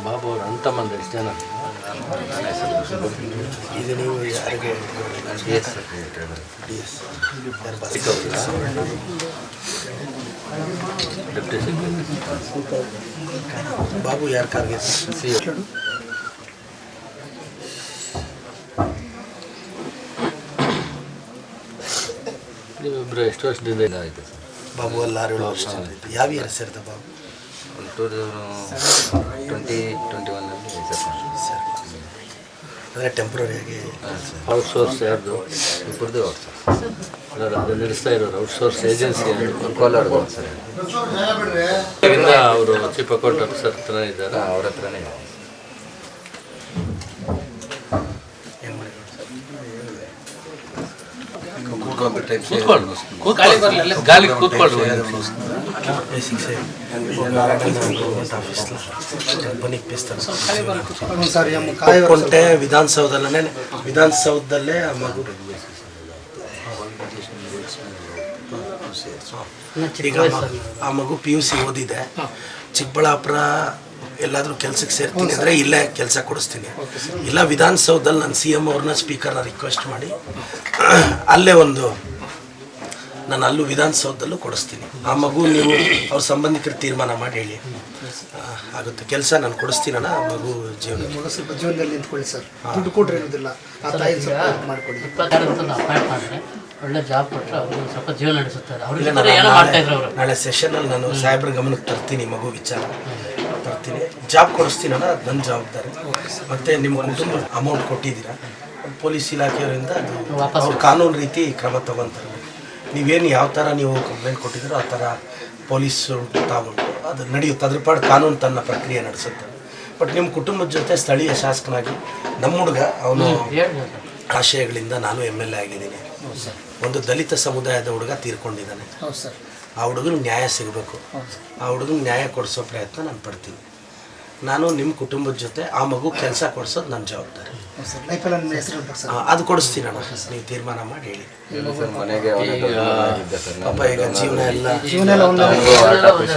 ಬಾಬು ಅವ್ರ ಅಂತ ಮಂದಿ ಎಷ್ಟು ಜನ ಈಗ ನೀವು ಯಾರಿಗೆ ಬಾಬು ಯಾರ ಕಾರ್ಗೆ ನೀವಿಬ್ಬರು ಎಷ್ಟು ವರ್ಷದಿಂದ ಇದಾಯಿತು ಸರ್? ಬಾಬು ಅಲ್ಲಿ 6-7 ವರ್ಷ ಯಾವ ಇಯರ್ ಸೇರಿದ ಬಾಬು? 2021 ಸರ್ ಅಂದರೆ ಟೆಂಪ್ರರಿಯಾಗಿ ಔಟ್ಸೋರ್ಸ್ ಯಾರ್ದು? ಇಬ್ಬರದ್ದು ಔಟ್ ಅಲ್ಲ ಅದು ನಡೆಸ್ತಾ ಇರೋರು ಔಟ್ಸೋರ್ಸ್ ಏಜೆನ್ಸಿ ಕೋಲಾರದು ಸರ್. ಅವರು ಚೀಫ್ ಅಕೌಂಟ್ ಆಫೀಸರ್ ಹತ್ರ ಇದ್ದಾರೆ, ಅವ್ರ ಹತ್ರನೇ ಇದೆ. ಗಾಲಿಗೆ ಕೂತ್ಕೊಳ್ರಿ. ಕೊಂಟೆ ವಿಧಾನಸೌಧದಲ್ಲೇ ಆ ಮಗು ಈಗ ಆ ಮಗು PUC ಓದಿದೆ. ಚಿಕ್ಕಬಳ್ಳಾಪುರ ಎಲ್ಲಾದರೂ ಕೆಲಸಕ್ಕೆ ಸೇರ್ತೀನಿ ಅಂದರೆ ಇಲ್ಲೇ ಕೆಲಸ ಕೊಡಿಸ್ತೀನಿ, ಇಲ್ಲ ವಿಧಾನಸೌಧದಲ್ಲಿ ನಾನು CM ಅವ್ರನ್ನ ಸ್ಪೀಕರ್ನ ರಿಕ್ವೆಸ್ಟ್ ಮಾಡಿ ಅಲ್ಲೇ ನಾನು ಅಲ್ಲೂ ವಿಧಾನಸೌಧದಲ್ಲೂ ಕೊಡಿಸ್ತೀನಿ. ಆ ಮಗು ನೀವು ಅವ್ರ ಸಂಬಂಧಿಕರು ತೀರ್ಮಾನ ಮಾಡಿ ಹೇಳಿ ಆಗುತ್ತೆ. ಕೆಲಸ ನಾನು ಕೊಡಿಸ್ತೀನಣ್ಣ. ಆ ಮಗು ಸ್ವಲ್ಪ ಜೀವನದಲ್ಲಿ ನಿಂತ್ಕೊಳ್ಳಿ ಸರ್, ದುಡ್ಡು ಕೊಟ್ಟರೆ ಇರೋದಿಲ್ಲ, ಆ ತಾಯಿ ಸ್ವಲ್ಪ ಮಾಡಿಕೊಡಿ. ಒಳ್ಳೆ ಜಾಬ್ ಕೊಟ್ಟರೆ ಅವರು ಸ್ವಲ್ಪ ಜೀವನ ನಡೆಸುತ್ತಾರೆ. ನಾಳೆ ಸೆಷನಲ್ಲಿ ನಾನು ಸಾಹೇಬ್ರ ಗಮನಕ್ಕೆ ತರ್ತೀನಿ, ಮಗು ವಿಚಾರ ತರ್ತೀನಿ. ಜಾಬ್ ಕೊಡಿಸ್ತೀನಣ್ಣ, ಅದು ನನ್ನ ಜವಾಬ್ದಾರಿ. ಮತ್ತು ನಿಮ್ಮ ಕುಟುಂಬ ಅಮೌಂಟ್ ಕೊಟ್ಟಿದ್ದೀರಾ, ಪೊಲೀಸ್ ಇಲಾಖೆಯವರಿಂದ ಅವ್ರು ಕಾನೂನು ರೀತಿ ಕ್ರಮ ತಗೊತಾರೆ. ನೀವೇನು ಯಾವ ಥರ ನೀವು ಕಂಪ್ಲೇಂಟ್ ಕೊಟ್ಟಿದ್ದೀರೋ ಆ ಥರ ಪೊಲೀಸು ತಗೊಂಡು ಅದು ನಡೆಯುತ್ತೆ. ಅದ್ರ ಪಾಡು ಕಾನೂನು ತನ್ನ ಪ್ರಕ್ರಿಯೆ ನಡೆಸುತ್ತೆ. ಬಟ್ ನಿಮ್ಮ ಕುಟುಂಬದ ಜೊತೆ ಸ್ಥಳೀಯ ಶಾಸಕನಾಗಿ ನಮ್ಮ ಹುಡುಗ ಅವನು ಆಶಯಗಳಿಂದ ನಾನು MLA ಆಗಿದ್ದೀನಿ. ಒಂದು ದಲಿತ ಸಮುದಾಯದ ಹುಡುಗ ತೀರ್ಕೊಂಡಿದ್ದಾನೆ. ಆ ಹುಡುಗನಿಗೆ ನ್ಯಾಯ ಸಿಗಬೇಕು. ಆ ಹುಡುಗನಿಗೆ ನ್ಯಾಯ ಕೊಡಿಸೋ ಪ್ರಯತ್ನ ನಾನು ಪಡ್ತೀನಿ. ನಾನು ನಿಮ್ಮ ಕುಟುಂಬದ ಜೊತೆ ಆ ಮಗು ಕೆಲಸ ಕೊಡಿಸೋದು ನನ್ನ ಜವಾಬ್ದಾರಿ. ಅದು ಕೊಡಿಸ್ತೀನಣ್ಣ, ನೀವು ತೀರ್ಮಾನ ಮಾಡಿ ಹೇಳಿ. ಮನೆಗೆ ಪಾಪ ಈಗ ಜೀವನ ಎಲ್ಲ